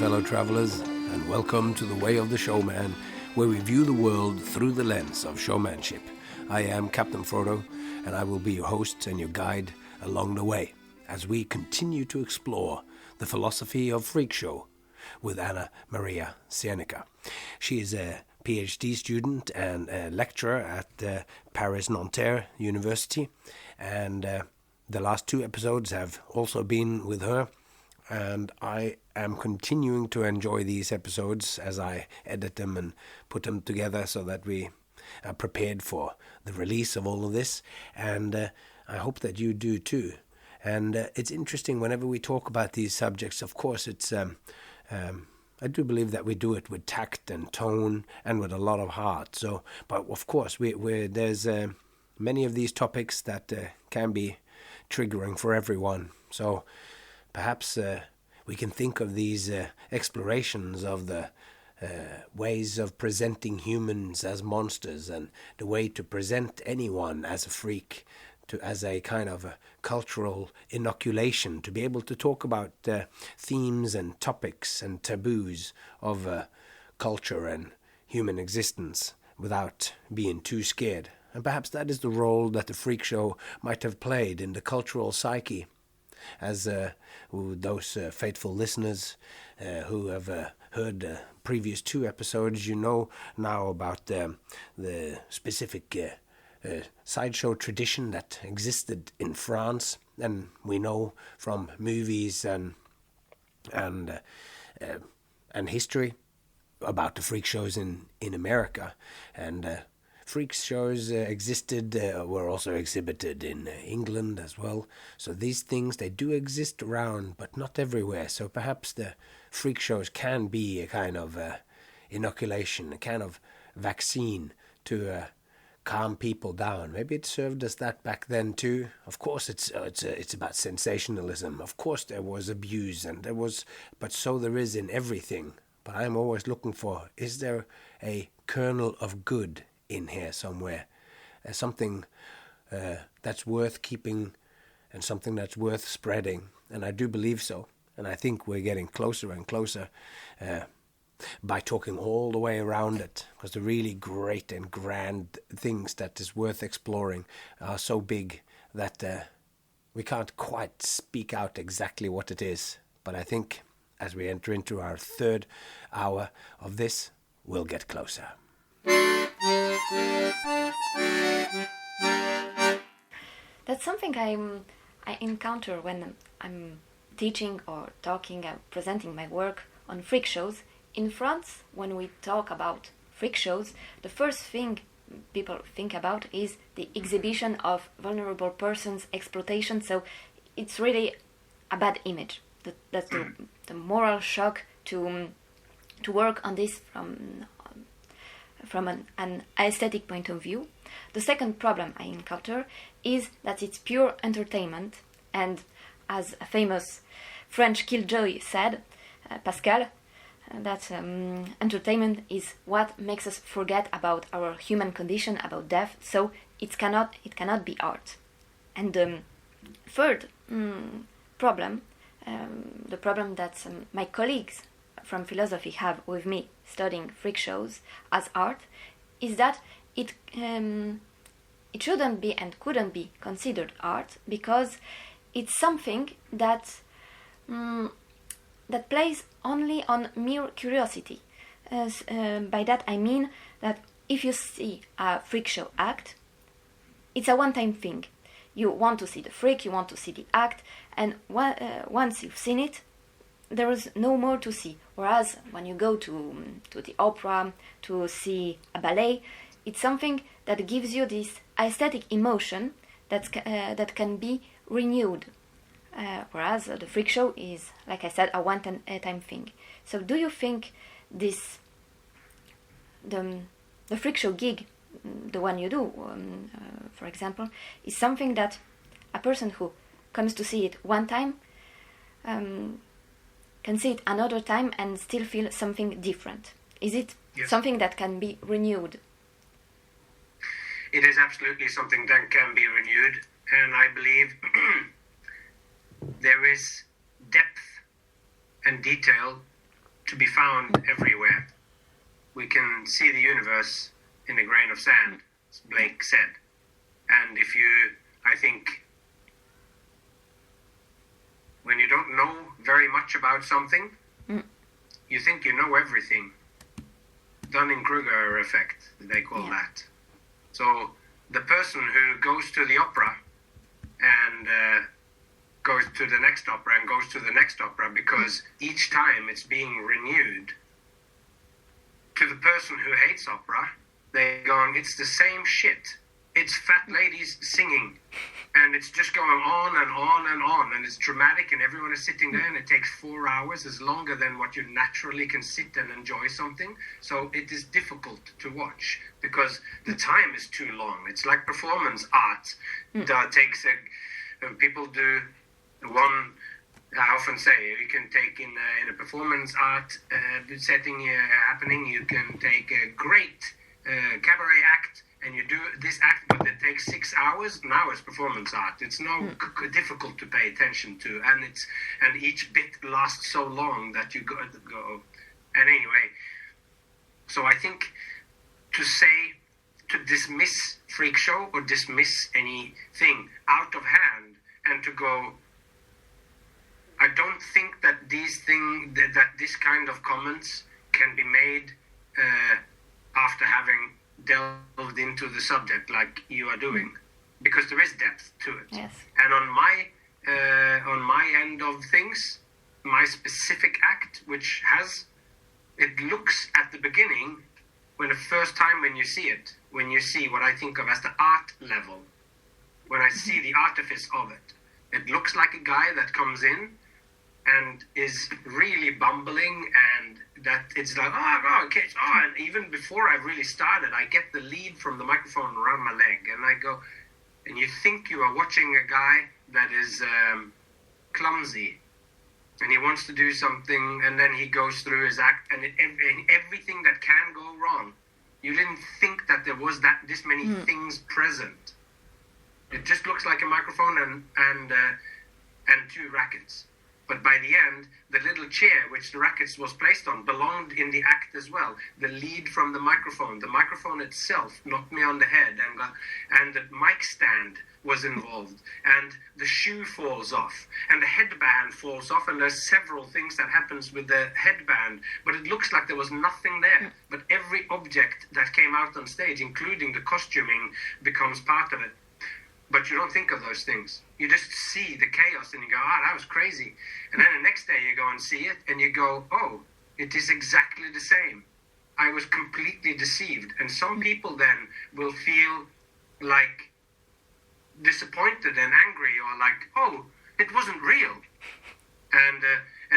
fellow travelers, and welcome to The Way of the Showman, where we view the world through the lens of showmanship. I am Captain Frodo, and I will be your host and your guide along the way as we continue to explore the philosophy of freak show with Anna Maria Sienicka. She is a PhD student and a lecturer at Paris Nanterre University, and the last two episodes have also been with her, and I am continuing to enjoy these episodes as I edit them and put them together so that we are prepared for the release of all of this, and I hope that you do too. And it's interesting whenever we talk about these subjects. Of course, it's I do believe that we do it with tact and tone and with a lot of heart. So, but of course, there's many of these topics that can be triggering for everyone. So perhaps we can think of these explorations of the ways of presenting humans as monsters and the way to present anyone as a freak, as a kind of a cultural inoculation, to be able to talk about themes and topics and taboos of culture and human existence without being too scared. And perhaps that is the role that the freak show might have played in the cultural psyche. As those faithful listeners who have heard the previous two episodes, you know now about the specific sideshow tradition that existed in France, and we know from movies and history about the freak shows in America. And freak shows existed, were also exhibited in England as well. So these things, they do exist around, but not everywhere. So perhaps the freak shows can be a kind of inoculation, a kind of vaccine to calm people down. Maybe it served as that back then too. Of course, it's about sensationalism. Of course, there was abuse, but so there is in everything. But I'm always looking for: is there a kernel of good in here somewhere? Something that's worth keeping and something that's worth spreading. And I do believe so. And I think we're getting closer and closer by talking all the way around it, because the really great and grand things that is worth exploring are so big that we can't quite speak out exactly what it is. But I think as we enter into our third hour of this, we'll get closer. That's something I encounter when I'm teaching or talking and presenting my work on freak shows. In France, when we talk about freak shows, the first thing people think about is the exhibition of vulnerable persons' exploitation. So it's really a bad image. That's the moral shock to work on this from an aesthetic point of view. The second problem I encounter is that it's pure entertainment, and as a famous French killjoy said, Pascal, that entertainment is what makes us forget about our human condition, about death, so it cannot be art. And the third problem, the problem that my colleagues from philosophy have with me studying freak shows as art, is that it shouldn't be and couldn't be considered art, because it's something that that plays only on mere curiosity. By that I mean that if you see a freak show act, it's a one-time thing. You want to see the freak, you want to see the act, and once you've seen it, there is no more to see. Whereas when you go to the opera to see a ballet, it's something that gives you this aesthetic emotion that can be renewed. Whereas the freak show is, like I said, a one-time thing. So do you think the freak show gig, the one you do, for example, is something that a person who comes to see it one time can see it another time and still feel something different? Is it something that can be renewed? It is absolutely something that can be renewed, and I believe there is depth and detail to be found everywhere. We can see the universe in a grain of sand, as Blake said. And I think, when you don't know very much about something, you think you know everything. Dunning-Kruger effect, they call that. So the person who goes to the opera and goes to the next opera and goes to the next opera because each time it's being renewed, to the person who hates opera, they're going, it's the same shit. It's fat ladies singing, and it's just going on and on and on, and it's dramatic, and everyone is sitting there, and it takes 4 hours, is longer than what you naturally can sit and enjoy something. So it is difficult to watch because the time is too long. It's like performance art that takes people do one. I often say you can take in a performance art setting happening. You can take a great cabaret act. And you do this act, but it takes 6 hours. Now it's performance art. It's difficult to pay attention to, and each bit lasts so long that you go. And anyway, so I think to dismiss freak show or dismiss anything out of hand, and to go, I don't think that that this kind of comments can be made after having delved into the subject like you are doing, because there is depth to it. Yes. And on my end of things, my specific act, which it looks at the beginning, when the first time when you see what I think of as the art level, when I see the artifice of it, it looks like a guy that comes in and is really bumbling, and that it's like, and even before I've really started, I get the lead from the microphone around my leg, and I go, and you think you are watching a guy that is clumsy, and he wants to do something, and then he goes through his act, and everything that can go wrong, you didn't think that there was this many things present. It just looks like a microphone and 2 rackets. But by the end, the little chair which the rackets was placed on belonged in the act as well. The lead from the microphone itself knocked me on the head, and the mic stand was involved, and the shoe falls off, and the headband falls off, and there's several things that happens with the headband, but it looks like there was nothing there. But every object that came out on stage, including the costuming, becomes part of it. But you don't think of those things. You just see the chaos and you go, that was crazy. And then the next day you go and see it and you go, it is exactly the same. I was completely deceived. And some people then will feel like disappointed and angry, or like, it wasn't real. And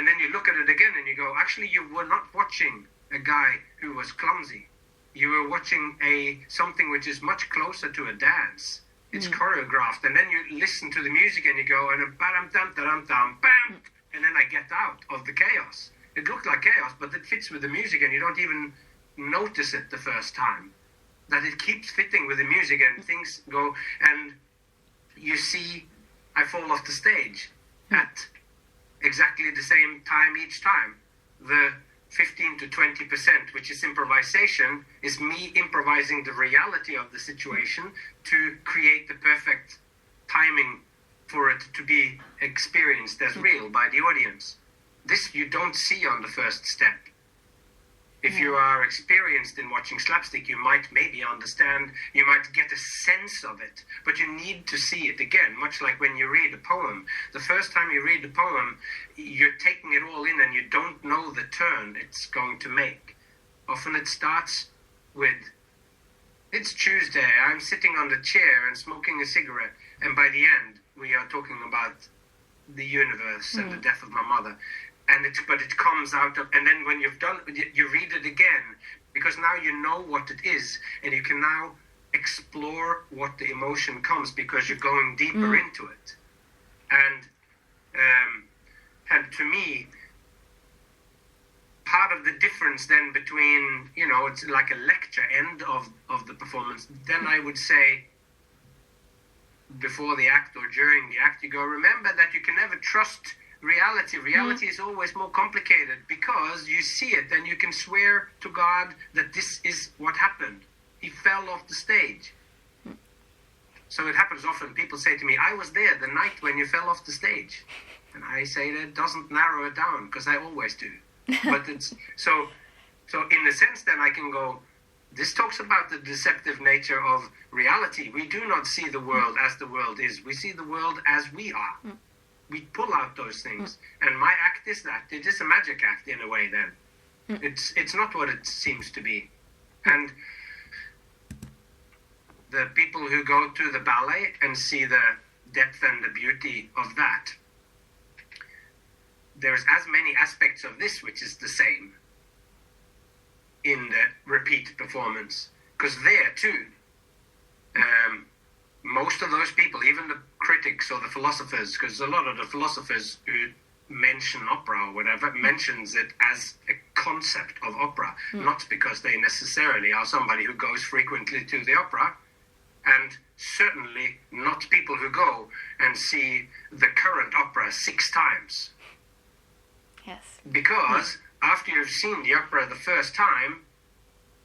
then you look at it again and you go, actually, you were not watching a guy who was clumsy. You were watching something which is much closer to a dance. It's choreographed, and then you listen to the music and you go, and bam, and then I get out of the chaos. It looked like chaos, but it fits with the music, and you don't even notice it the first time. That it keeps fitting with the music, and things go, and you see, I fall off the stage at exactly the same time each time. The 15 to 20%, which is improvisation, is me improvising the reality of the situation to create the perfect timing for it to be experienced as real by the audience. This you don't see on the first step. If you are experienced in watching slapstick, you might maybe understand, you might get a sense of it, but you need to see it again, much like when you read a poem. The first time you read the poem, you're taking it all in and you don't know the turn it's going to make. Often it starts with, it's Tuesday, I'm sitting on the chair and smoking a cigarette, and by the end, we are talking about the universe and the death of my mother. But it comes out of, and then when you've done, you read it again, because now you know what it is, and you can now explore what the emotion comes, because you're going deeper into it. And to me, part of the difference then between, it's like a lecture end of the performance, then I would say, before the act or during the act, you go, remember that you can never trust Reality is always more complicated because you see it and you can swear to God that this is what happened. He fell off the stage. So it happens often. People say to me, I was there the night when you fell off the stage. And I say that doesn't narrow it down because I always do. But it's so in a sense then I can go, this talks about the deceptive nature of reality. We do not see the world as the world is. We see the world as we are. We pull out those things. And my act is that. It is a magic act in a way then. It's not what it seems to be. And the people who go to the ballet and see the depth and the beauty of that, there's as many aspects of this which is the same in the repeat performance. Because there too, most of those people, even the critics or the philosophers, because a lot of the philosophers who mention opera or whatever mentions it as a concept of opera, not because they necessarily are somebody who goes frequently to the opera, and certainly not people who go and see the current opera 6 times. Yes. Because after you've seen the opera the first time,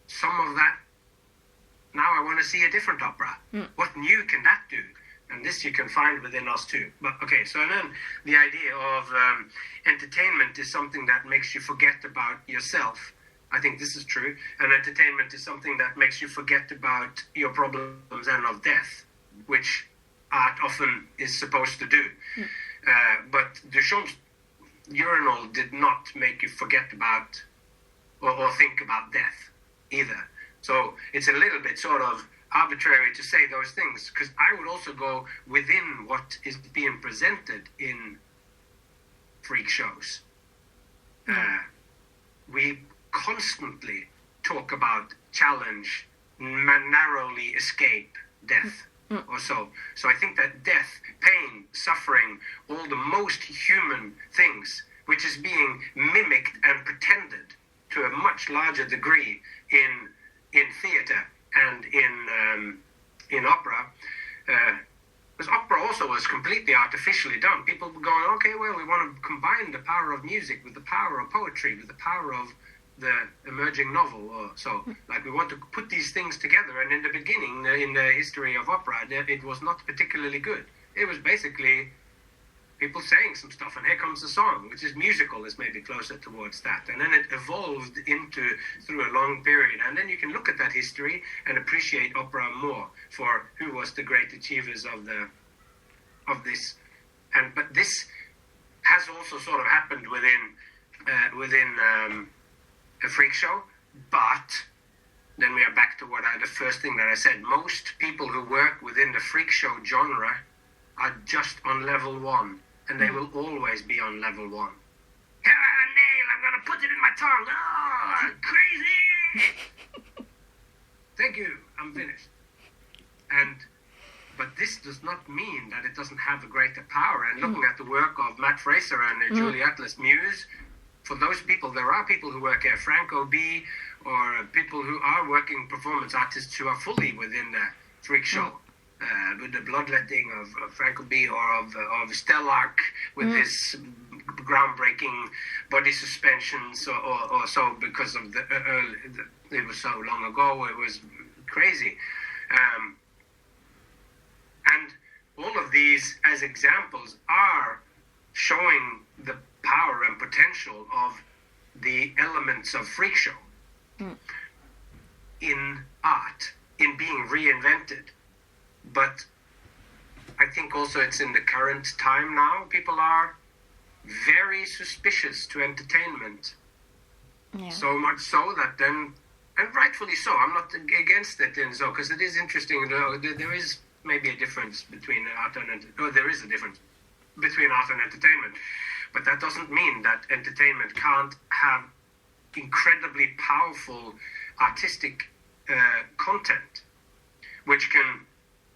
some of that, now I want to see a different opera. What new can that do? And this you can find within us too. But okay, so then the idea of entertainment is something that makes you forget about yourself. I think this is true. And entertainment is something that makes you forget about your problems and of death, which art often is supposed to do. But Duchamp's urinal did not make you forget about or think about death either. So it's a little bit sort of arbitrary to say those things, because I would also go within what is being presented in freak shows. We constantly talk about challenge, narrowly escape death or so. So I think that death, pain, suffering, all the most human things, which is being mimicked and pretended to a much larger degree in theatre and in opera, because opera also was completely artificially done. People were going, okay, well, we want to combine the power of music with the power of poetry, with the power of the emerging novel, or so. Like, we want to put these things together. And in the beginning, in the history of opera, it was not particularly good. It was basically people saying some stuff, and here comes the song, which is musical, is maybe closer towards that. And then it evolved through a long period. And then you can look at that history and appreciate opera more for who was the great achievers of this. But this has also sort of happened within a freak show. But then we are back to the first thing that I said. Most people who work within the freak show genre are just on level 1. And they will always be on level 1. Nail, I'm going to put it in my tongue. Oh, crazy! Thank you, I'm finished. But this does not mean that it doesn't have a greater power. And looking at the work of Matt Fraser and Julie Atlas Muse, for those people, there are people who work here, Franco B, or people who are working performance artists who are fully within the freak show. With the bloodletting of Franco B, or of Stellark with his groundbreaking body suspensions, or so, because of it was so long ago, it was crazy. And all of these, as examples, are showing the power and potential of the elements of freak show in art, in being reinvented. But I think also it's in the current time now, people are very suspicious to entertainment. Yeah. So much so that then, and rightfully so, I'm not against it, and so, because it is interesting, there is maybe a difference between art and there is a difference between art and entertainment, but that doesn't mean that entertainment can't have incredibly powerful artistic content, which can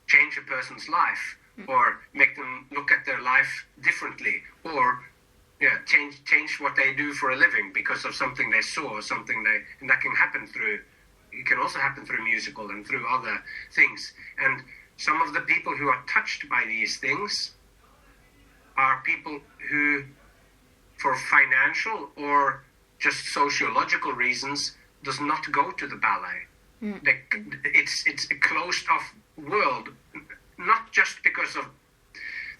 change a person's life, or make them look at their life differently, or change what they do for a living because of something they saw, or something and that can happen through. It can also happen through musical and through other things. And some of the people who are touched by these things are people who for financial or just sociological reasons, does not go to the ballet. It's a closed-off world, not just because of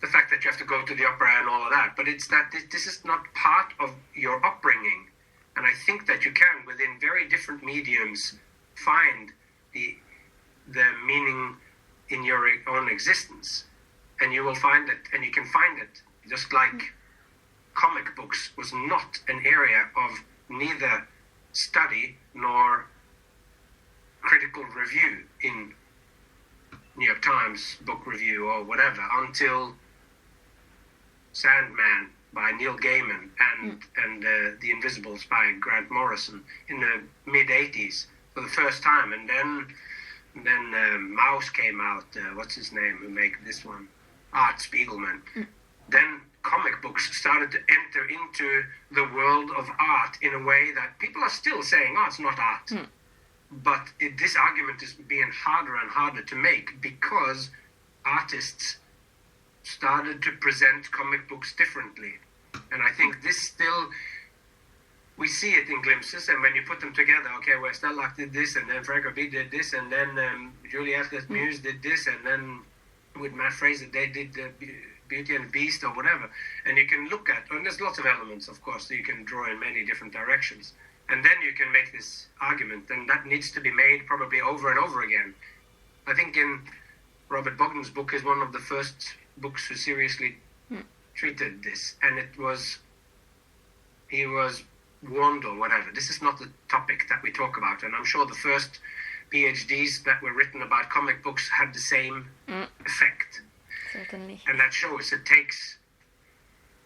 the fact that you have to go to the opera and all of that, but it's that this is not part of your upbringing. And I think that you can, within very different mediums, find the meaning in your own existence. And you will find it, and you can find it, just like comic books was not an area of neither study nor critical review in New York Times book review or whatever, until Sandman by Neil Gaiman and The Invisibles by Grant Morrison in the mid-'80s for the first time. And then Mouse came out, what's his name, who made this one? Art Spiegelman. Then comic books started to enter into the world of art in a way that people are still saying, oh, it's not art. But this argument is being harder and harder to make because artists started to present comic books differently. And I think this still, we see it in glimpses, and when you put them together, okay, well, Stellach did this, and then Frank B. did this, and then Juliette Muse did this, and then with Matt Fraser, they did Beauty and the Beast or whatever. And you can look at, and there's lots of elements, of course, that you can draw in many different directions. And then you can make this argument, and that needs to be made probably over and over again. I think in Robert Bogdan's book is one of the first books who seriously treated this, and he was warned or whatever. This is not the topic that we talk about, and I'm sure the first PhDs that were written about comic books had the same effect. Certainly. And that shows it takes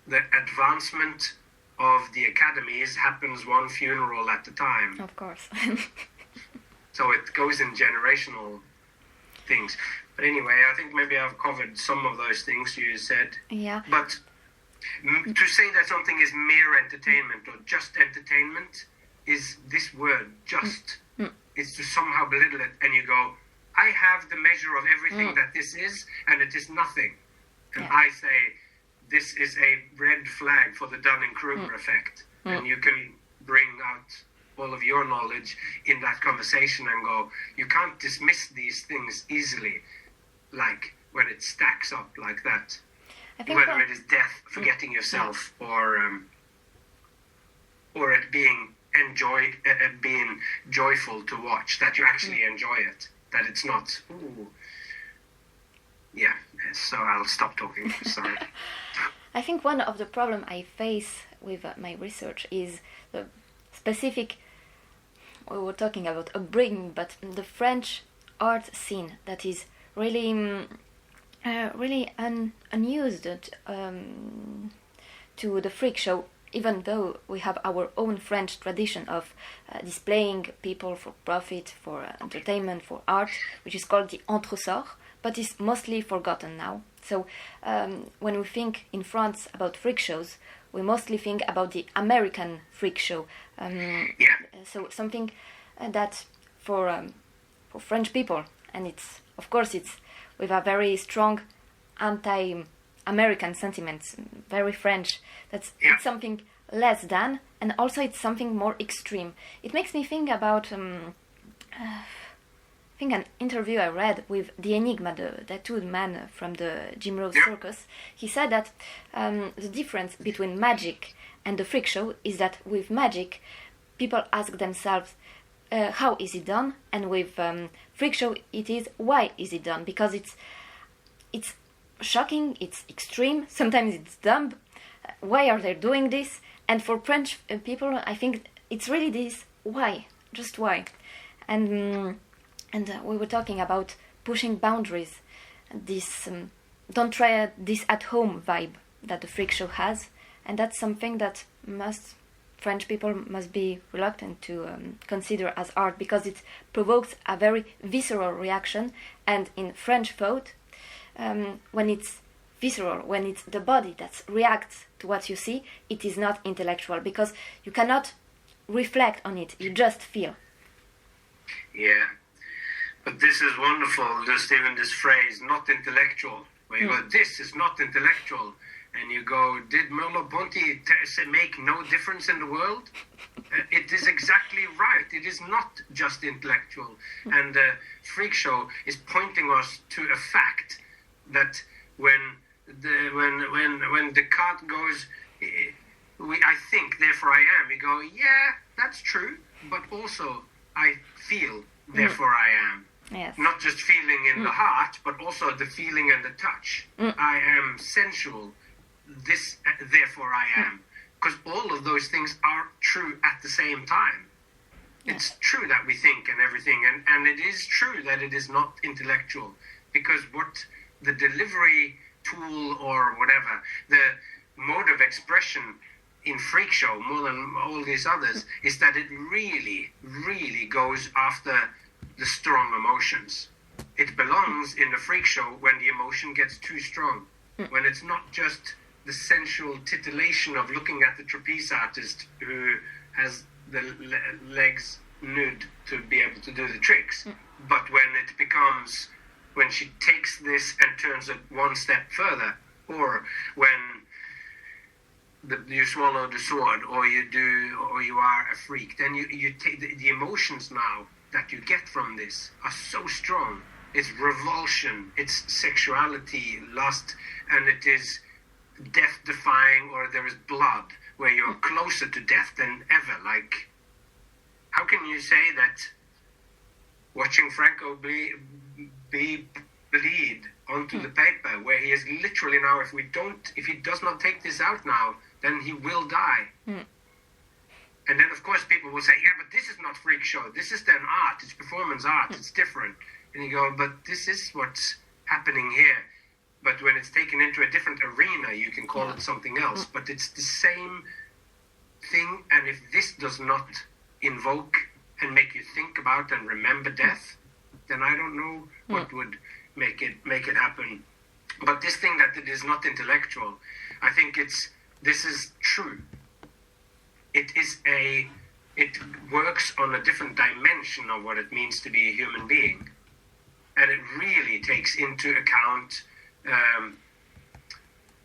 the advancement of the academies happens one funeral at a time. Of course. So it goes in generational things. But anyway, I think maybe I've covered some of those things you said. Yeah. But to say that something is mere entertainment or just entertainment is this word, just. It's to somehow belittle it, and you go, I have the measure of everything that this is, and it is nothing. And I say, this is a red flag for the Dunning-Kruger effect. And you can bring out all of your knowledge in that conversation and go, you can't dismiss these things easily, like when it stacks up like that. I think whether it is death, forgetting yourself, or it being being joyful to watch, that you actually enjoy it, that it's not, ooh. Yeah, so I'll stop talking, sorry. I think one of the problems I face with my research is the specific, we were talking about upbringing, but the French art scene that is really unused to the freak show, even though we have our own French tradition of displaying people for profit, for entertainment, for art, which is called the entresort, but is mostly forgotten now. So when we think in France about freak shows, we mostly think about the American freak show. So something that for French people, and it's with a very strong anti-American sentiments, very French. It's something less than, and also it's something more extreme. It makes me think about I think an interview I read with the Enigma, the tattooed man from the Jim Rose circus. He said that the difference between magic and the freak show is that with magic, people ask themselves, how is it done? And with freak show, it is, why is it done? Because it's shocking, it's extreme, sometimes it's dumb. Why are they doing this? And for French people, I think it's really this, why? Just why? And we were talking about pushing boundaries, this don't try this at home vibe that the freak show has, and that's something that French people must be reluctant to consider as art, because it provokes a very visceral reaction. And in French thought, when it's visceral, when it's the body that reacts to what you see, it is not intellectual, because you cannot reflect on it, you just feel. Yeah. But this is wonderful, just even this phrase, not intellectual, where you go, this is not intellectual. and you go, did Merleau-Ponty make no difference in the world? It is exactly right. It is not just intellectual. And Freak Show is pointing us to a fact that when Descartes goes, I think, therefore I am, you go, yeah, that's true, but also I feel, therefore I am. Yes. Not just feeling in the heart, but also the feeling and the touch. I am sensual, this, therefore I am. Because all of those things are true at the same time. It's true that we think and everything, and it is true that it is not intellectual, because what the delivery tool or whatever, the mode of expression in Freak Show, more than all these others, is that it really, really goes after the strong emotions. It belongs in the Freak Show when the emotion gets too strong, when it's not just the sensual titillation of looking at the trapeze artist who has the legs nude to be able to do the tricks, but when she takes this and turns it one step further, or when you swallow the sword, or you are a freak, then you take the emotions now that you get from this are so strong. It's revulsion, it's sexuality, lust, and it is death-defying, or there is blood, where you're closer to death than ever. Like, how can you say that watching Franco bleed onto the paper, where he is literally now, if he does not take this out now, then he will die. And then, of course, people will say, yeah, but this is not Freak Show. This is then art. It's performance art. It's different. And you go, but this is what's happening here. But when it's taken into a different arena, you can call it something else. But it's the same thing. And if this does not invoke and make you think about and remember death, then I don't know what would make it happen. But this thing that it is not intellectual, I think this is true. It works on a different dimension of what it means to be a human being. And it really takes into account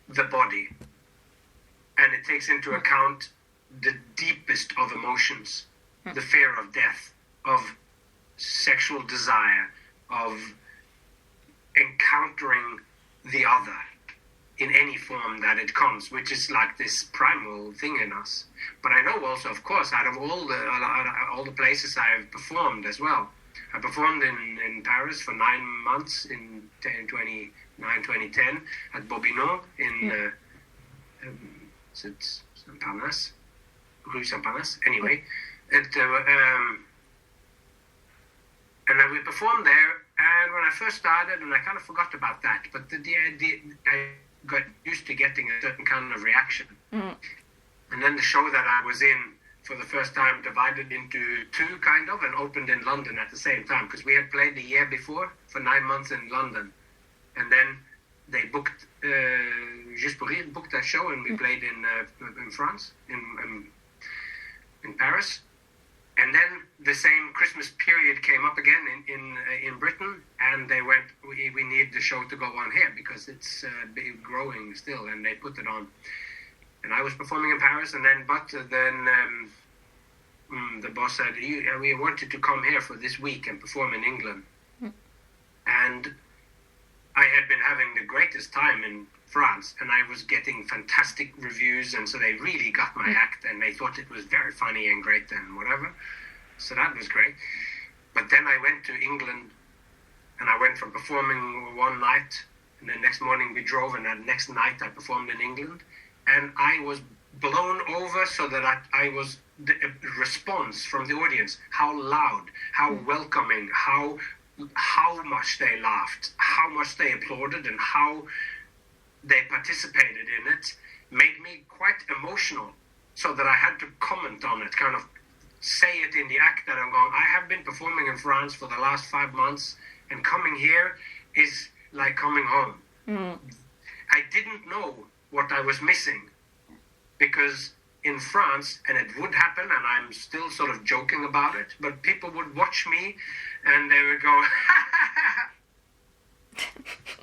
the body. And it takes into account the deepest of emotions, the fear of death, of sexual desire, of encountering the other in any form that it comes, which is like this primal thing in us. But I know also, of course, out of all the places I have performed as well. I performed in Paris for 9 months in 2010 at Bobino in Saint-Parnasse, Rue Saint-Parnasse. Anyway, and then we performed there. And when I first started, and I kind of forgot about that, but I got used to getting a certain kind of reaction. And then the show that I was in for the first time divided into two, kind of, and opened in London at the same time, because we had played the year before for 9 months in London. And then they booked, Juste pour Rire booked that show, and we played in France, in Paris. And then the same Christmas period came up again in Britain, and they went, we need the show to go on here because it's growing still, and they put it on. And I was performing in Paris, and then the boss said, we wanted to come here for this week and perform in England. And I had been having the greatest time in France, and I was getting fantastic reviews, and so they really got my act, and they thought it was very funny and great and whatever. So that was great. But then I went to England, and I went from performing one night, and the next morning we drove, and the next night I performed in England, and I was blown over, so that I was the response from the audience, how loud, how welcoming, how much they laughed, how much they applauded, and how they participated in it, made me quite emotional, so that I had to comment on it, kind of say it in the act that I'm going, I have been performing in France for the last 5 months, and coming here is like coming home. I didn't know what I was missing, because in France, and it would happen, and I'm still sort of joking about it, but people would watch me, and they would go,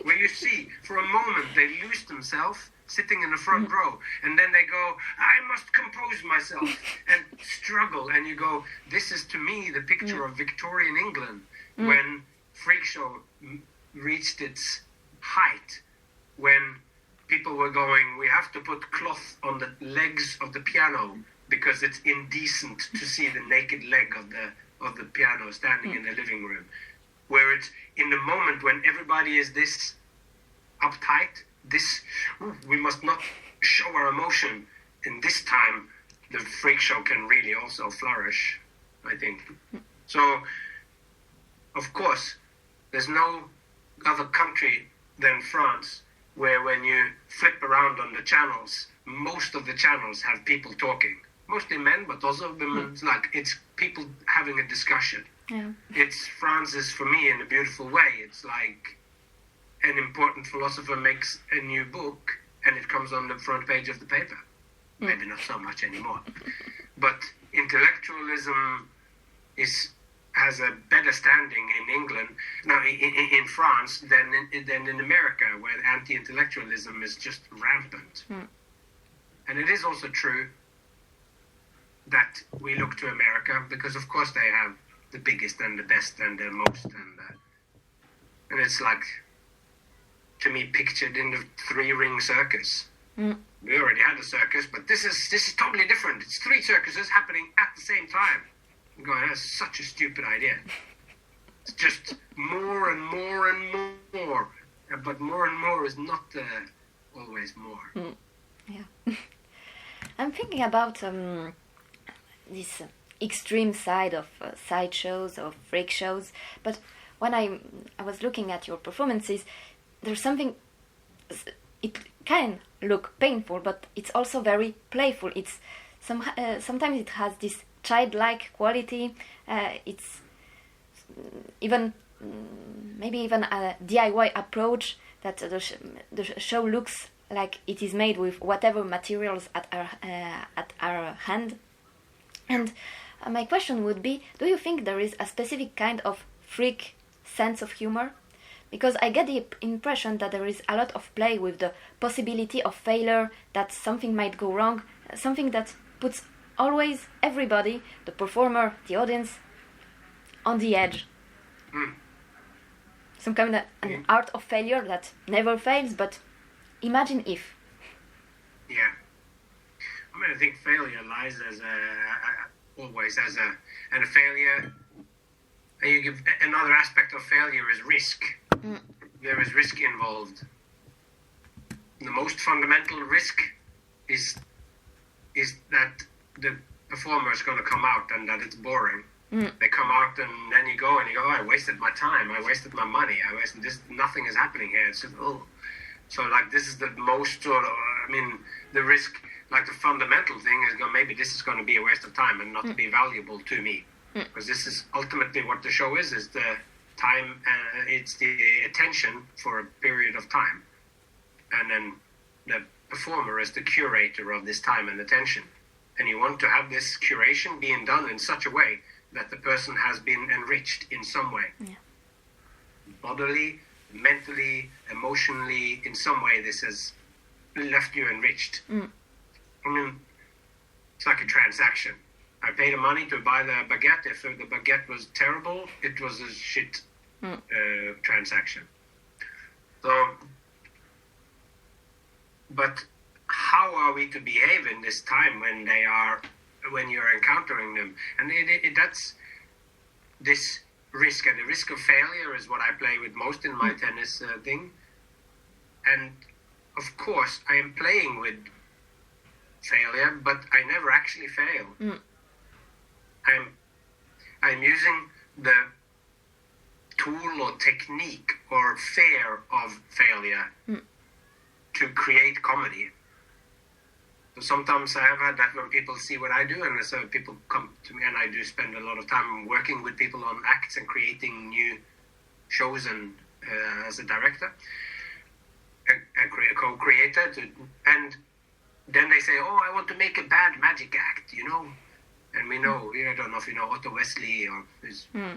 where you see, for a moment, they lose themselves, sitting in the front row, and then they go, I must compose myself, and struggle, and you go, this is to me the picture of Victorian England, when freak show reached its height, when people were going, we have to put cloth on the legs of the piano because it's indecent to see the naked leg of the piano standing in the living room. Where it's in the moment when everybody is this uptight, we must not show our emotion. In this time, the freak show can really also flourish, I think. So, of course, there's no other country than France where when you flip around on the channels, most of the channels have people talking. Mostly men, but also women. Like, it's people having a discussion. Yeah. It's France is, for me, in a beautiful way. It's like an important philosopher makes a new book and it comes on the front page of the paper. Maybe not so much anymore. But intellectualism has a better standing in England, in France, than in America, where anti-intellectualism is just rampant. And it is also true that we look to America because, of course, they have the biggest and the best and the most, and it's like, to me, pictured in the three-ring circus. We already had a circus, but this is totally different. It's three circuses happening at the same time. I'm going, that's such a stupid idea. It's just more and more and more, but more and more is not always more. Yeah. I'm thinking about this extreme side of sideshows or freak shows, but when I was looking at your performances, there's something, it can look painful, but it's also very playful. It's sometimes it has this childlike quality. It's even maybe even a DIY approach that the show looks like it is made with whatever materials at our hand. And my question would be, do you think there is a specific kind of freak sense of humor? Because I get the impression that there is a lot of play with the possibility of failure, that something might go wrong, something that puts always everybody, the performer, the audience, on the edge. Some kind of an art of failure that never fails, but imagine if. Yeah. I mean, I think failure lies always as a failure. And you give another aspect of failure is risk. There is risk involved. The most fundamental risk is that the performer is going to come out and that it's boring. They come out and then you go, oh, I wasted my time, I wasted my money, nothing is happening here. It's just, So like this is the most sort of, the risk, like the fundamental thing is maybe this is going to be a waste of time and not be valuable to me. Because this is ultimately what the show is the time, it's the attention for a period of time. And then the performer is the curator of this time and attention. And you want to have this curation being done in such a way that the person has been enriched in some way. Yeah. Bodily, mentally, emotionally, in some way this has left you enriched. It's like a transaction. I paid the money to buy the baguette. If the baguette was terrible, it was a shit transaction. So, but how are we to behave in this time when you're encountering them? And that's this risk, and the risk of failure is what I play with most in my tennis thing. And of course, I am playing with failure, but I never actually fail. I'm using the tool or technique or fear of failure to create comedy. So sometimes I have had that when people see what I do, and so people come to me, and I do spend a lot of time working with people on acts and creating new shows, and as a director, a co-creator, and then they say, "Oh, I want to make a bad magic act," And we know, I don't know if you know Otto Wesley, or who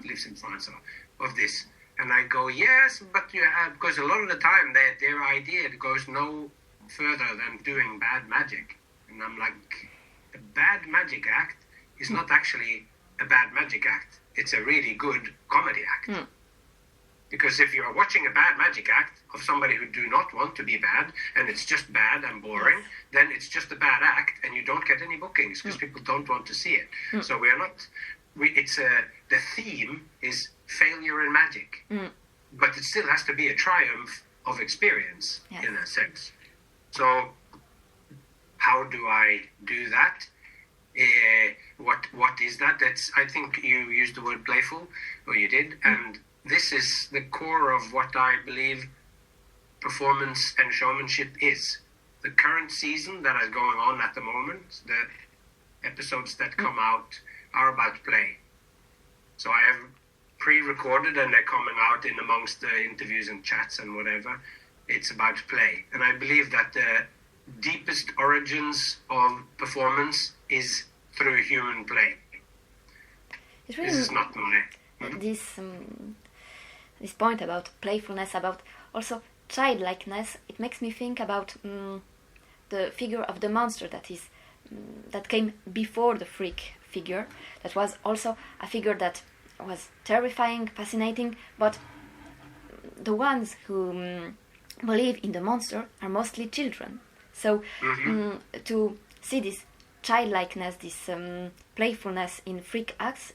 lives in France, or of this. And I go, yes, but you have, because a lot of the time their idea goes no further than doing bad magic. And I'm like, a bad magic act is not actually a bad magic act. It's a really good comedy act. Because if you are watching a bad magic act of somebody who do not want to be bad, and it's just bad and boring, then it's just a bad act, and you don't get any bookings because people don't want to see it. So we are not. The theme is failure in magic, but it still has to be a triumph of experience in a sense. So how do I do that? What is that? I think you used the word playful, or you did, and this is the core of what I believe performance and showmanship is. The current season that is going on at the moment, the episodes that come out are about play. So I have pre-recorded and they're coming out in amongst the interviews and chats and whatever. It's about play. And I believe that the deepest origins of performance is through human play. It's really this is not my... This point about playfulness, about also childlikeness, it makes me think about the figure of the monster that came before the freak figure. That was also a figure that was terrifying, fascinating, but the ones who believe in the monster are mostly children. So to see this childlikeness, this playfulness in freak acts,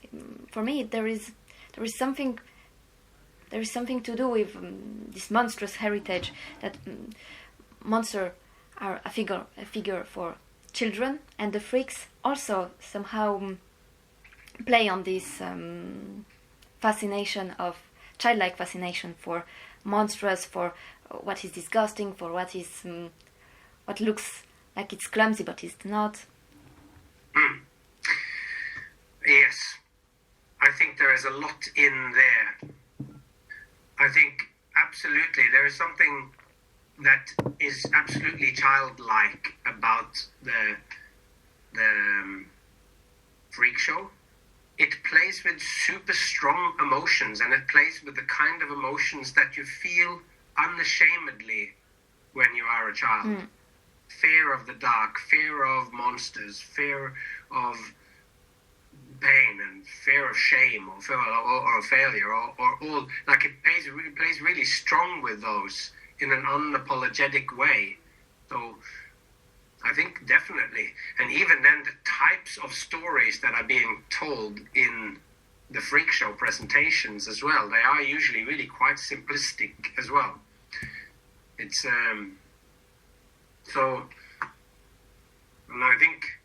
for me there is something to do with this monstrous heritage, that monsters are a figure for children, and the freaks also somehow play on this fascination of childlike fascination for monstrous, for what is disgusting, for what is what looks like it's clumsy but it's not. Yes, I think there is a lot in there. I think absolutely there is something that is absolutely childlike about the freak show. It plays with super strong emotions, and it plays with the kind of emotions that you feel unashamedly when you are a child. Fear of the dark, fear of monsters, fear of pain, and fear of shame, or failure, or all. Like it plays really strong with those in an unapologetic way. So I think definitely, and even then the types of stories that are being told in the freak show presentations as well, they are usually really quite simplistic as well. It's so, and I think,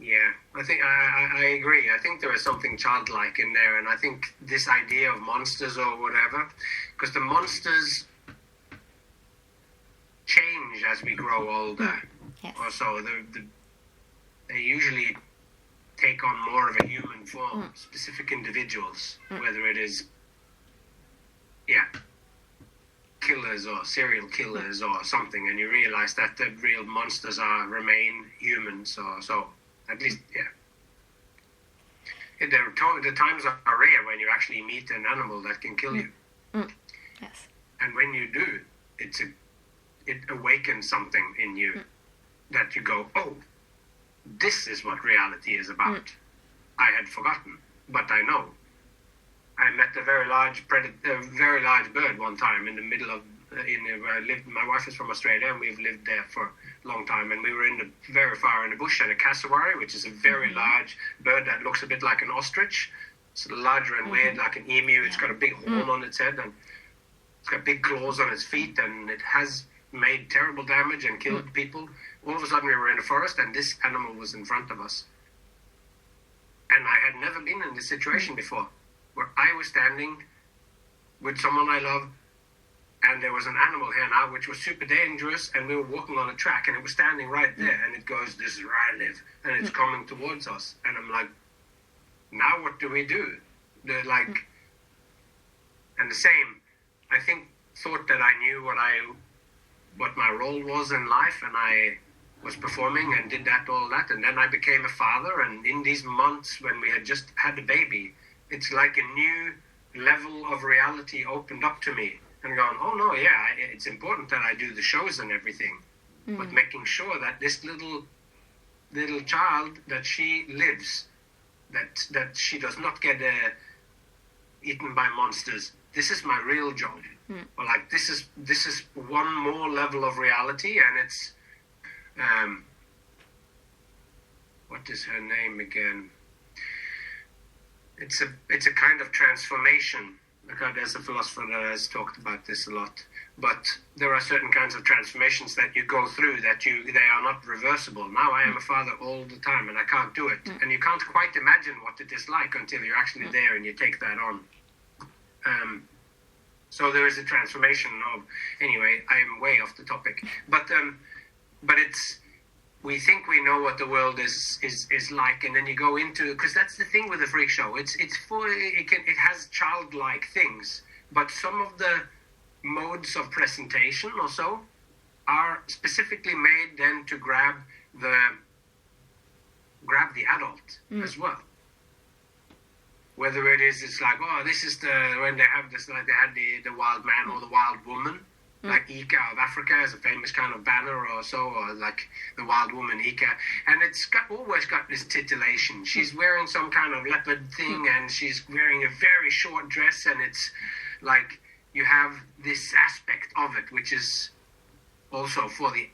I agree. I think there is something childlike in there, and I think this idea of monsters or whatever, because the monsters change as we grow older. Yes. Or so they usually take on more of a human form, specific individuals, whether it is killers or serial killers or something, and you realize that the real monsters remain humans, or so at least the times are rare when you actually meet an animal that can kill you. Yes. And when you do, it awakens something in you that you go, oh, this is what reality is about. I had forgotten, but I know. I met a very large bird one time in the middle of where I lived. My wife is from Australia, and we've lived there for a long time. And we were very far in the bush, and a cassowary, which is a very large bird that looks a bit like an ostrich. It's larger and weird, like an emu. It's got a big horn on its head, and it's got big claws on its feet, and it has made terrible damage and killed people. All of a sudden, we were in the forest, and this animal was in front of us. And I had never been in this situation before, where I was standing with someone I love, and there was an animal here now which was super dangerous, and we were walking on a track, and it was standing right there, and it goes, this is where I live, and it's coming towards us. And I'm like, now what do we do? And the same, I think, thought that I knew what my role was in life, and I was performing and did all that, and then I became a father, and in these months when we had just had a baby, it's like a new level of reality opened up to me, and going, oh no, yeah, it's important that I do the shows and everything, but making sure that this little child, that she lives, that she does not get eaten by monsters. This is my real job. Or like this is one more level of reality, and it's what is her name again? It's a kind of transformation. Okay, there's a philosopher that has talked about this a lot. But there are certain kinds of transformations that you go through that they are not reversible. Now I am a father all the time, and I can't do it. And you can't quite imagine what it is like until you're actually there and you take that on. So there is a transformation of. Anyway, I am way off the topic. But it's. We think we know what the world is like, and then you go into, because that's the thing with the freak show. It has childlike things, but some of the modes of presentation or so are specifically made then to grab the adult as well. Whether it's like, oh, this is when they have this, like they had the wild man or the wild woman. Like Ika of Africa is a famous kind of banner or so, or like the wild woman Ika. And it's always got this titillation. She's wearing some kind of leopard thing, and she's wearing a very short dress, and it's like you have this aspect of it, which is also for the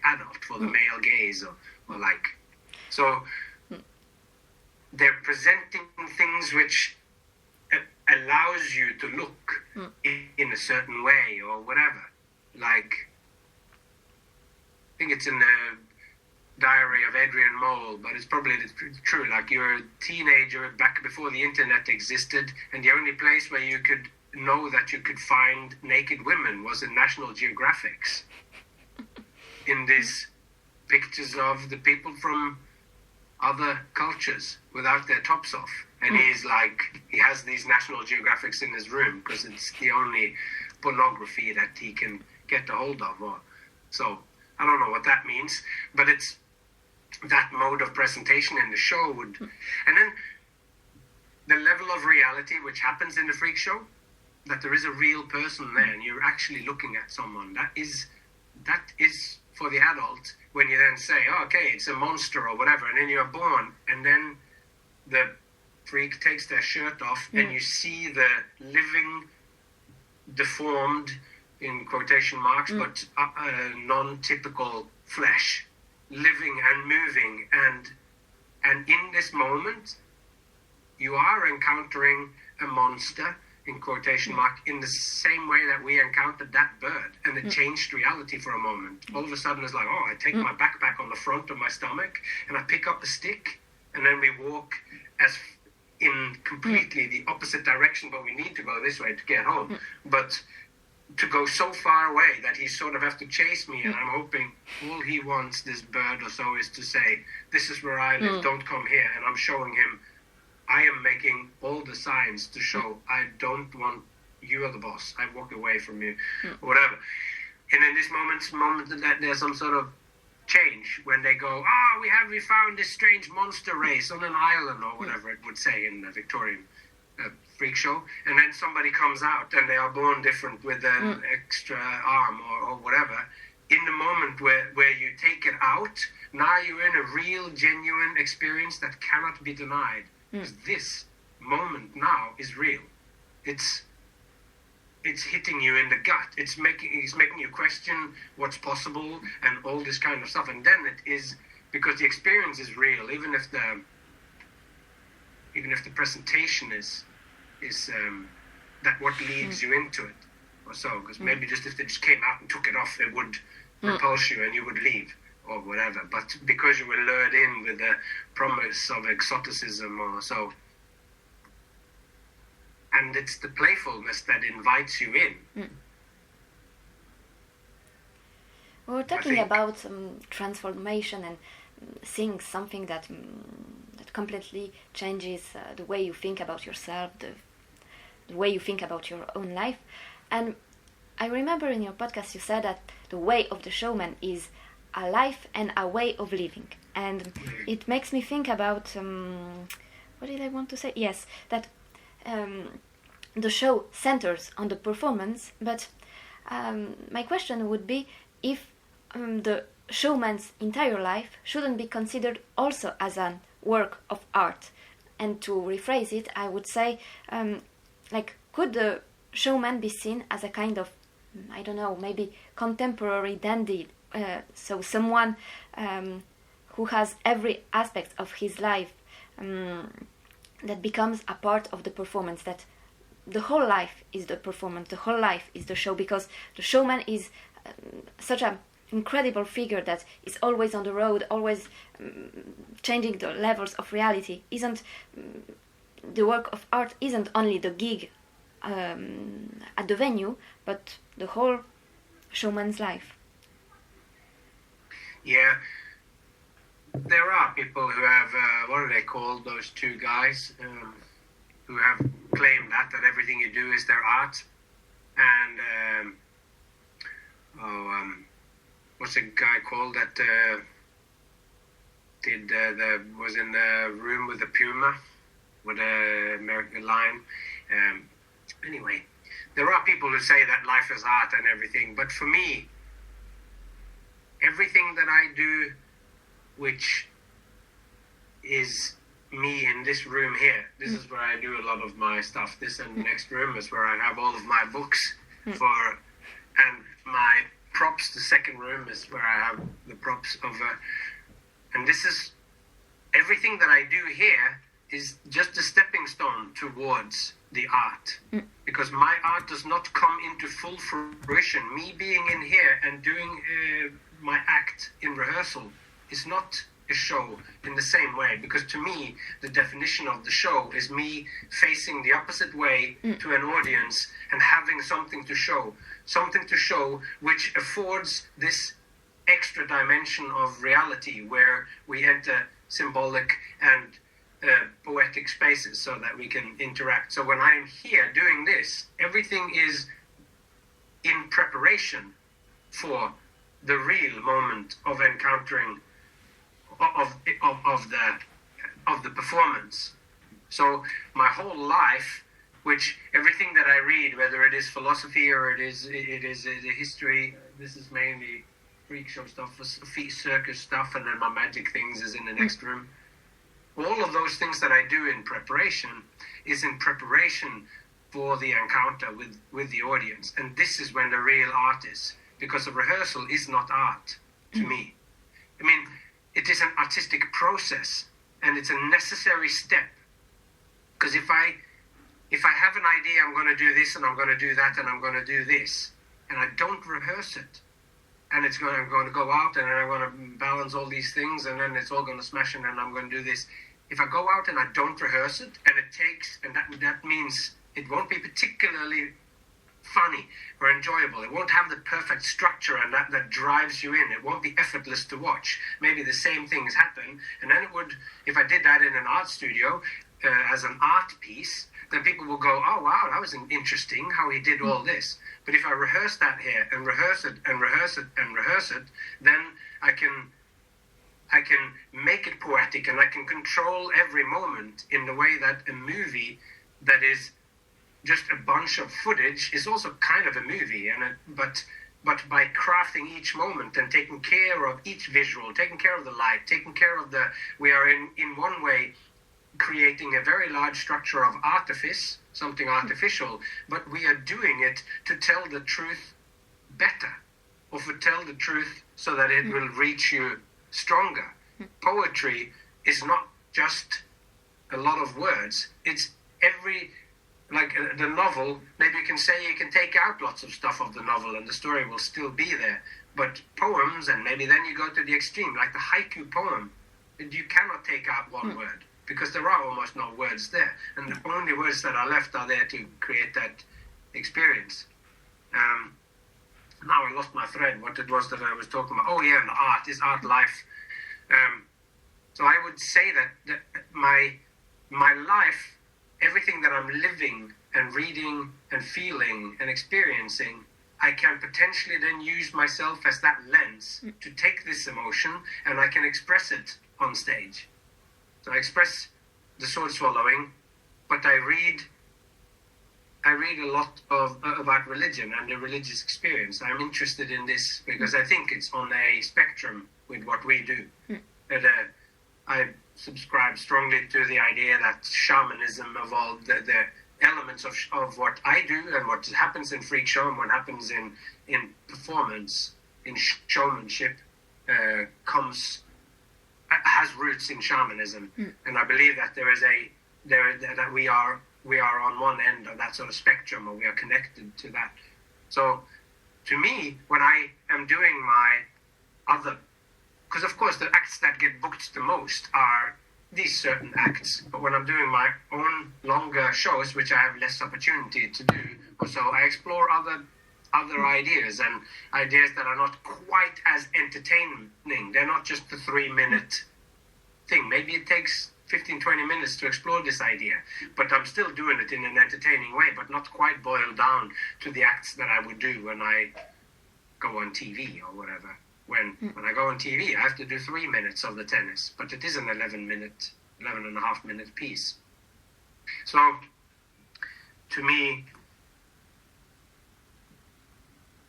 adult, for the male gaze, or like. So they're presenting things which allows you to look in a certain way or whatever. Like, I think it's in the diary of Adrian Mole, but it's probably true. Like, you're a teenager back before the internet existed, and the only place where you could know that you could find naked women was in National Geographics. In these pictures of the people from other cultures without their tops off. And he has these National Geographics in his room because it's the only pornography that he can get a hold of. So I don't know what that means, but it's that mode of presentation in the show would. And then the level of reality which happens in the freak show, that there is a real person there and you're actually looking at someone. That is for the adult when you then say, oh, okay, it's a monster or whatever, and then you're born, and then the freak takes their shirt off and you see the living, deformed, in quotation marks, but non-typical flesh, living and moving, and in this moment, you are encountering a monster, in quotation mark, in the same way that we encountered that bird, and it changed reality for a moment. All of a sudden, it's like, oh, I take my backpack on the front of my stomach, and I pick up a stick, and then we walk as in completely the opposite direction, but we need to go this way to get home. But to go so far away that he sort of has to chase me, and I'm hoping all he wants, this bird or so, is to say, this is where I live, don't come here. And I'm showing him, I am making all the signs to show I don't want, you are the boss, I walk away from you, or whatever. And in this moment that there's some sort of change when they go, we found this strange monster race on an island, or whatever it would say in the Victorian freak show, and then somebody comes out and they are born different with an extra arm or whatever. In the moment where you take it out, now you're in a real, genuine experience that cannot be denied. Because this moment now is real. It's hitting you in the gut. It's making you question what's possible and all this kind of stuff. And then it is, because the experience is real, even if the presentation is that what leads you into it or so. Because maybe just if they just came out and took it off, it would repulse you and you would leave or whatever. But because you were lured in with the promise of exoticism or so. And it's the playfulness that invites you in. We were talking about transformation and seeing something that completely changes the way you think about yourself, the way you think about your own life. And I remember in your podcast you said that the way of the showman is a life and a way of living. And it makes me think about, what did I want to say? Yes, that the show centers on the performance, but my question would be if the showman's entire life shouldn't be considered also as a work of art. And to rephrase it, I would say, could the showman be seen as a kind of, I don't know, maybe contemporary dandy, so someone who has every aspect of his life that becomes a part of the performance, that the whole life is the performance, the whole life is the show, because the showman is such an incredible figure that is always on the road, always changing the levels of reality. The work of art isn't only the gig at the venue, but the whole showman's life. Yeah, there are people who have, what are they called, those two guys, who have claimed that everything you do is their art. And, what's a guy called that was in the room with the puma, with the American lion? Anyway, there are people who say that life is art and everything, but for me, everything that I do, which is me in this room here, this is where I do a lot of my stuff. This and the next room is where I have all of my books and my props. The second room is where I have the props of and this is everything that I do here is just a stepping stone towards the art, because my art does not come into full fruition. Me being in here and doing my act in rehearsal is not a show in the same way, because to me the definition of the show is me facing the opposite way to an audience and having something to show which affords this extra dimension of reality where we enter symbolic and poetic spaces so that we can interact. So when I'm here doing this, everything is in preparation for the real moment of encountering of the performance. So my whole life, which everything that I read, whether it is philosophy or it is the history, this is mainly freak show stuff, circus stuff, and then my magic things is in the next room. All of those things that I do in preparation is in preparation for the encounter with the audience. And this is when the real art is, because a rehearsal is not art to me. I mean, it is an artistic process, and it's a necessary step. Because if I have an idea, I'm going to do this, and I'm going to do that, and I'm going to do this, and I don't rehearse it, and I'm going to go out, and I'm going to balance all these things, and then it's all going to smash, and then I'm going to do this. If I go out and I don't rehearse it, and that means it won't be particularly funny or enjoyable. It won't have the perfect structure and that drives you in. It won't be effortless to watch. Maybe the same things happen, and then it would, if I did that in an art studio as an art piece, then people will go, oh wow, that was interesting how he did all this. But if I rehearse that here and rehearse it and rehearse it and rehearse it, then I can make it poetic, and I can control every moment in the way that a movie that is just a bunch of footage is also kind of a movie, but by crafting each moment and taking care of each visual, taking care of the light, taking care of we are in one way creating a very large structure of artifice, something artificial, but we are doing it to tell the truth better, or to tell the truth so that it will reach you stronger. Poetry is not just a lot of words, it's like the novel, maybe you can say you can take out lots of stuff of the novel and the story will still be there. But poems, and maybe then you go to the extreme, like the haiku poem, you cannot take out one word, because there are almost no words there. And the only words that are left are there to create that experience. Now I lost my thread, what it was that I was talking about. Oh yeah, and art, is art life? So I would say that my life, everything that I'm living and reading and feeling and experiencing, I can potentially then use myself as that lens to take this emotion, and I can express it on stage. So I express the sword swallowing, but I read I read a lot about religion and the religious experience. I'm interested in this because I think it's on a spectrum with what we do. And, I subscribe strongly to the idea that shamanism evolved, the elements of what I do and what happens in freak show and what happens in performance, in showmanship, has roots in shamanism. And I believe that that we are on one end of that sort of spectrum, or we are connected to that. So to me, when I am doing my other, because of course the acts that get booked the most are these certain acts, but when I'm doing my own longer shows, which I have less opportunity to do, or so, I explore other ideas, and ideas that are not quite as entertaining. They're not just the 3-minute thing. Maybe it takes 15-20 minutes to explore this idea, but I'm still doing it in an entertaining way, but not quite boiled down to the acts that I would do when I go on TV or whatever. When I go on TV, I have to do 3 minutes of the tennis, but it is an 11.5-minute piece. So, to me,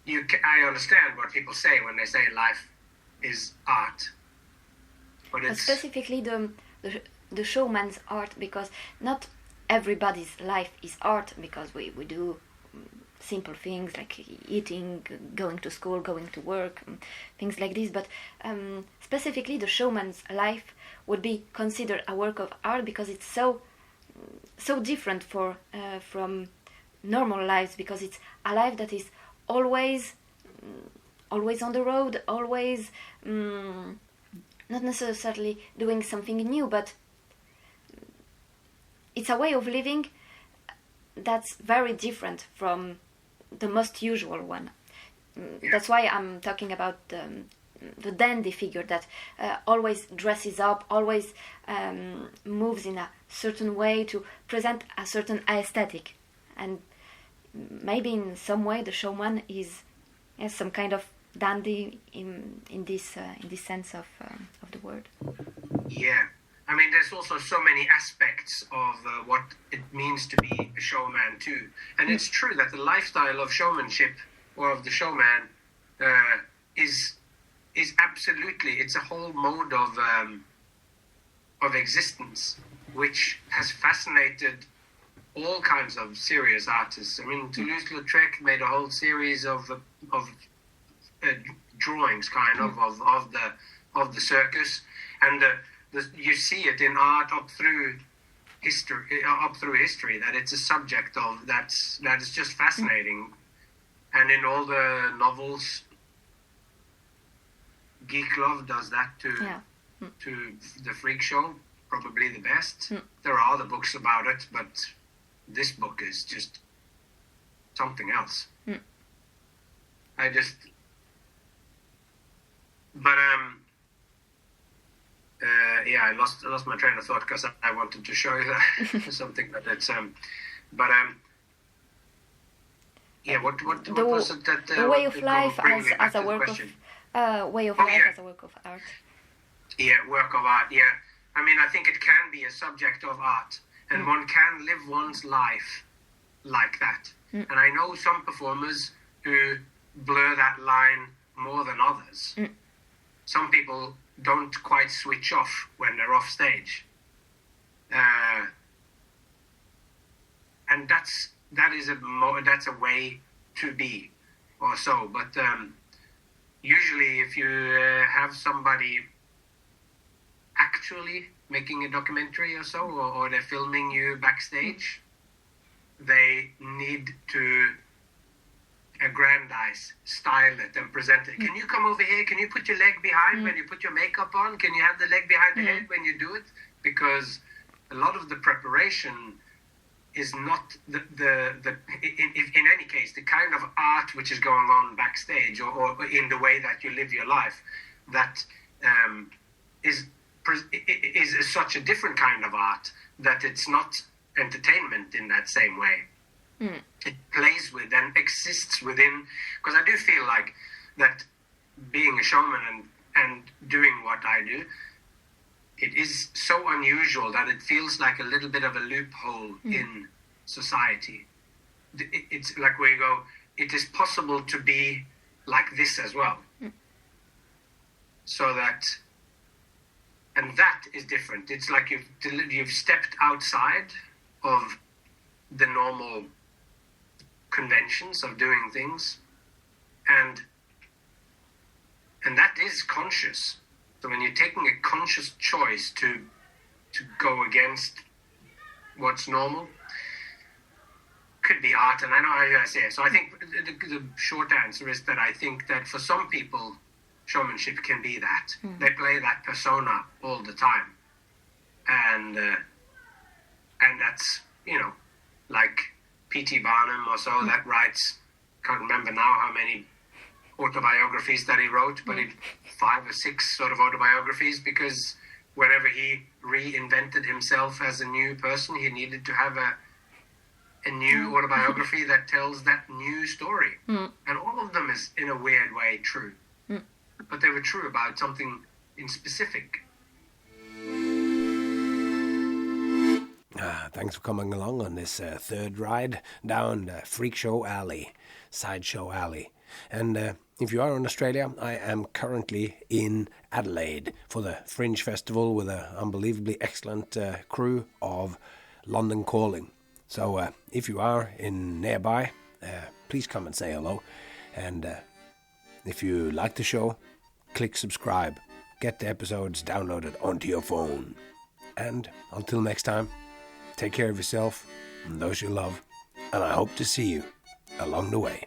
I understand what people say when they say life is art. But it's specifically the showman's art, because not everybody's life is art, because we do simple things like eating, going to school, going to work, things like this, but specifically the showman's life would be considered a work of art because it's so different from normal lives, because it's a life that is always on the road, always not necessarily doing something new, but it's a way of living that's very different from the most usual one. That's why I'm talking about the dandy figure that always dresses up, always moves in a certain way to present a certain aesthetic, and maybe in some way the showman is some kind of dandy in this sense of the word. Yeah. I mean, there's also so many aspects of what it means to be a showman too, and it's true that the lifestyle of showmanship or of the showman is absolutely, it's a whole mode of existence which has fascinated all kinds of serious artists. I mean, Toulouse-Lautrec made a whole series of drawings, kind of the circus, and you see it in art up through history that it's a subject of that is just fascinating. And in all the novels, Geek Love does that to the freak show, probably the best. There are other books about it, but this book is just something else. I lost my train of thought because I wanted to show you that something that it's what was it that the way of life as a work of as a work of art. Yeah, work of art. Yeah, I mean, I think it can be a subject of art, and one can live one's life like that. And I know some performers who blur that line more than others. Some people don't quite switch off when they're off stage, and that's a way to be, or so. But usually, if you have somebody actually making a documentary or so, or they're filming you backstage, they need to aggrandize, style it, and present it. Can you come over here? Can you put your leg behind when you put your makeup on? Can you have the leg behind the head when you do it? Because a lot of the preparation is not in any case the kind of art which is going on backstage or in the way that you live your life that is such a different kind of art that it's not entertainment in that same way. It plays with and exists within, because I do feel like that being a showman and doing what I do, it is so unusual that it feels like a little bit of a loophole in society. it's like where you go, it is possible to be like this as well. So that, and that is different. It's like you've stepped outside of the normal conventions of doing things, and that is conscious. So when you're taking a conscious choice to go against what's normal, could be art, and I know how I say it. So I think the short answer is that I think that for some people, showmanship can be that. They play that persona all the time, and that's, you know, like P.T. Barnum or so that writes, can't remember now how many autobiographies that he wrote, but 5 or 6 sort of autobiographies, because whenever he reinvented himself as a new person, he needed to have a new autobiography that tells that new story. And all of them is, in a weird way, true. But they were true about something in specific. Thanks for coming along on this third ride down Freak Show Alley, Sideshow Alley. And if you are in Australia, I am currently in Adelaide for the Fringe Festival with an unbelievably excellent crew of London Calling. So if you are in nearby, please come and say hello. And if you like the show, click subscribe. Get the episodes downloaded onto your phone. And until next time, take care of yourself and those you love. And I hope to see you along the way.